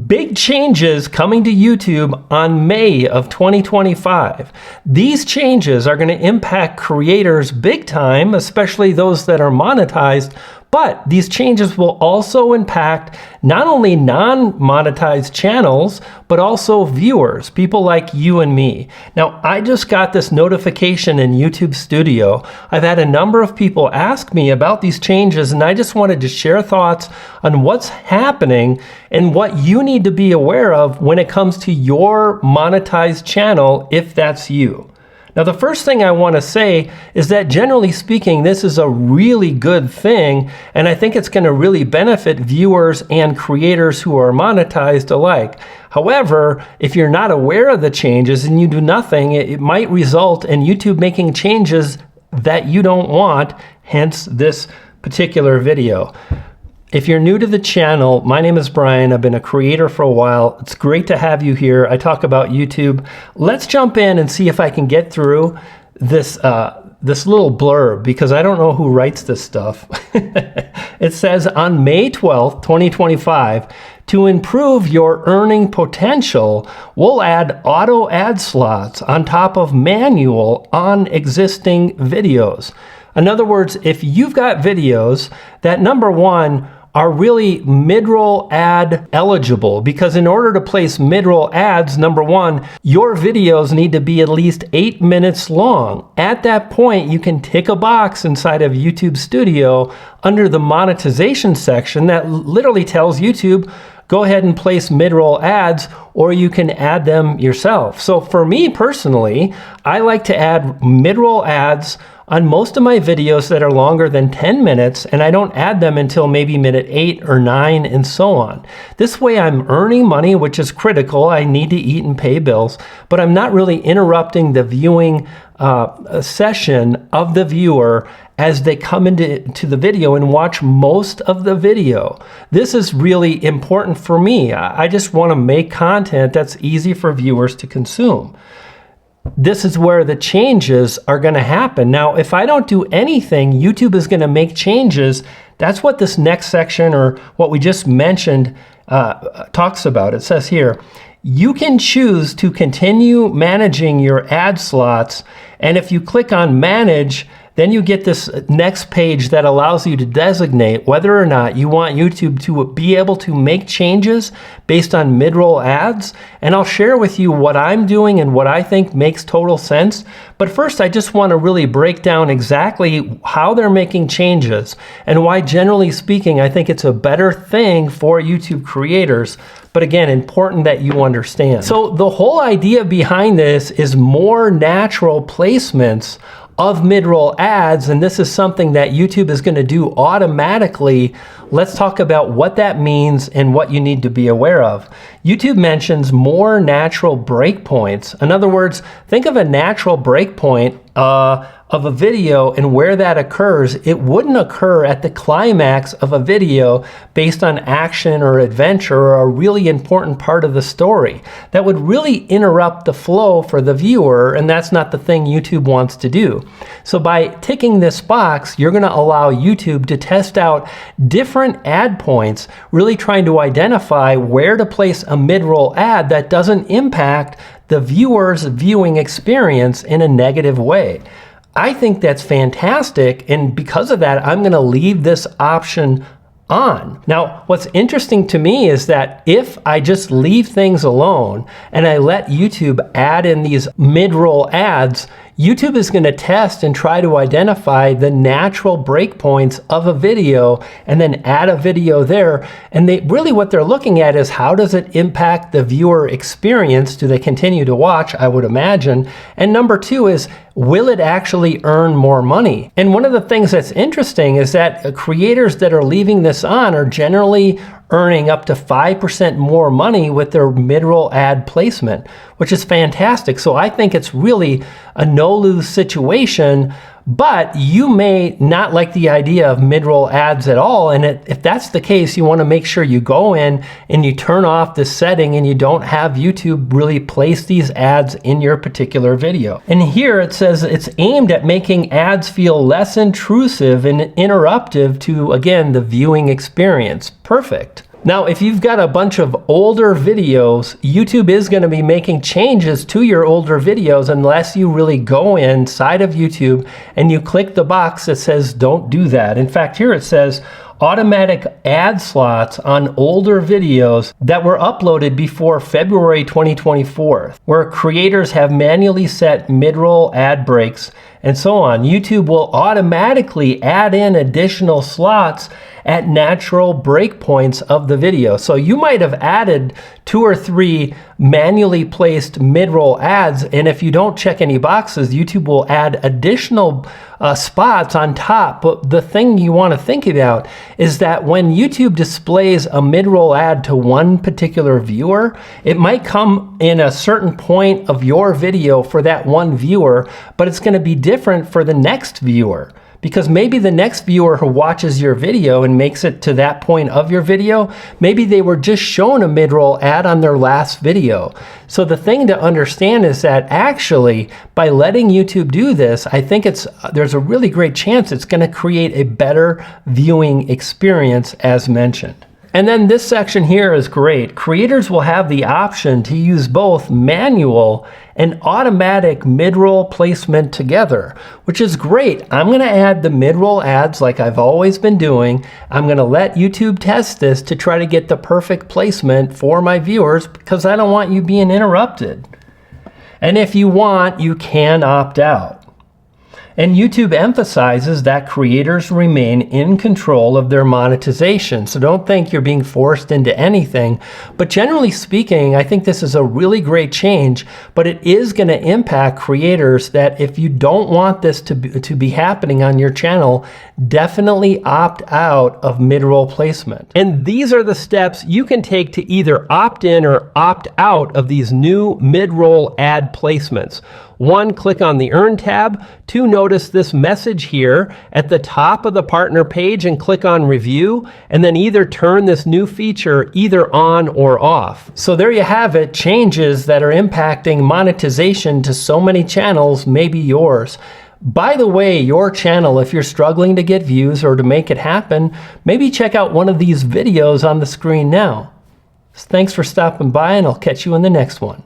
Big changes coming to YouTube on May of 2025. These changes are going to impact creators big time, especially those that are monetized, but these changes will also impact not only non-monetized channels, but also viewers, people like you and me. Now, I just got this notification in YouTube Studio. I've had a number of people ask me about these changes, and I just wanted to share thoughts on what's happening and what you need to be aware of when it comes to your monetized channel, if that's you. Now, the first thing I want to say is that generally speaking, this is a really good thing, and I think it's going to really benefit viewers and creators who are monetized alike. However, if you're not aware of the changes and you do nothing, it might result in YouTube making changes that you don't want, hence this particular video. If you're new to the channel, my name is Brian. I've been a creator for a while. It's great to have you here. I talk about YouTube. Let's jump in and see if I can get through this little blurb, because I don't know who writes this stuff. It says, on May 12th, 2025, to improve your earning potential, we'll add auto ad slots on top of manual on existing videos. In other words, if you've got videos that, number one, are really mid-roll ad eligible, because in order to place mid-roll ads, number one, your videos need to be at least 8 minutes long. At that point, you can tick a box inside of YouTube Studio under the monetization section that literally tells YouTube, go ahead and place mid-roll ads, or you can add them yourself. So for me personally, I like to add mid-roll ads on most of my videos that are longer than 10 minutes, and I don't add them until maybe minute 8 or 9 and so on. This way I'm earning money, which is critical. I need to eat and pay bills, but I'm not really interrupting the viewing session of the viewer as they come into the video and watch most of the video. This is really important for me. I just want to make content that's easy for viewers to consume. This is where the changes are going to happen. Now, if I don't do anything, YouTube is going to make changes. That's what this next section, or what we just mentioned, talks about. It says here, you can choose to continue managing your ad slots, and if you click on manage, then you get this next page that allows you to designate whether or not you want YouTube to be able to make changes based on mid-roll ads. And I'll share with you what I'm doing and what I think makes total sense. But first, I just want to really break down exactly how they're making changes and why, generally speaking, I think it's a better thing for YouTube creators. But again, important that you understand. So the whole idea behind this is more natural placements of mid-roll ads, and this is something that YouTube is going to do automatically. Let's talk about what that means and what you need to be aware of. YouTube mentions more natural breakpoints. In other words, think of a natural breakpoint of a video and where that occurs. It wouldn't occur at the climax of a video based on action or adventure or a really important part of the story. That would really interrupt the flow for the viewer, and that's not the thing YouTube wants to do. So by ticking this box, you're going to allow YouTube to test out different ad points, really trying to identify where to place a mid-roll ad that doesn't impact the viewer's viewing experience in a negative way. I think that's fantastic, and because of that, I'm going to leave this option on. Now, what's interesting to me is that if I just leave things alone and I let YouTube add in these mid-roll ads, YouTube is going to test and try to identify the natural breakpoints of a video and then add a video there. And really what they're looking at is, how does it impact the viewer experience? Do they continue to watch? I would imagine. And number two is, will it actually earn more money? And one of the things that's interesting is that creators that are leaving this on are generally earning up to 5% more money with their mid-roll ad placement, which is fantastic. So I think it's really a no-lose situation, but you may not like the idea of mid-roll ads at all. And if that's the case, you want to make sure you go in and you turn off this setting and you don't have YouTube really place these ads in your particular video. And here it says it's aimed at making ads feel less intrusive and interruptive to, again, the viewing experience. Perfect. Now, if you've got a bunch of older videos, YouTube is going to be making changes to your older videos unless you really go inside of YouTube and you click the box that says don't do that. In fact, here it says automatic ad slots on older videos that were uploaded before February 2024, where creators have manually set mid-roll ad breaks and so on. YouTube will automatically add in additional slots at natural breakpoints of the video. So you might have added 2 or 3 manually placed mid-roll ads, and if you don't check any boxes, YouTube will add additional spots on top. But the thing you want to think about is that when YouTube displays a mid-roll ad to one particular viewer, it might come in a certain point of your video for that one viewer, but it's going to be different for the next viewer. Because maybe the next viewer who watches your video and makes it to that point of your video, maybe they were just shown a mid-roll ad on their last video. So the thing to understand is that actually, by letting YouTube do this, I think there's a really great chance it's going to create a better viewing experience, as mentioned. And then this section here is great. Creators will have the option to use both manual and automatic mid-roll placement together, which is great. I'm going to add the mid-roll ads like I've always been doing. I'm going to let YouTube test this to try to get the perfect placement for my viewers because I don't want you being interrupted. And if you want, you can opt out. And YouTube emphasizes that creators remain in control of their monetization. So don't think you're being forced into anything. But generally speaking, I think this is a really great change, but it is going to impact creators that if you don't want this to be happening on your channel, definitely opt out of mid-roll placement. And these are the steps you can take to either opt in or opt out of these new mid-roll ad placements. 1, click on the Earn tab. 2, notice this message here at the top of the partner page and click on Review, and then either turn this new feature either on or off. So there you have it, changes that are impacting monetization to so many channels, maybe yours. By the way, your channel, if you're struggling to get views or to make it happen, maybe check out one of these videos on the screen now. Thanks for stopping by, and I'll catch you in the next one.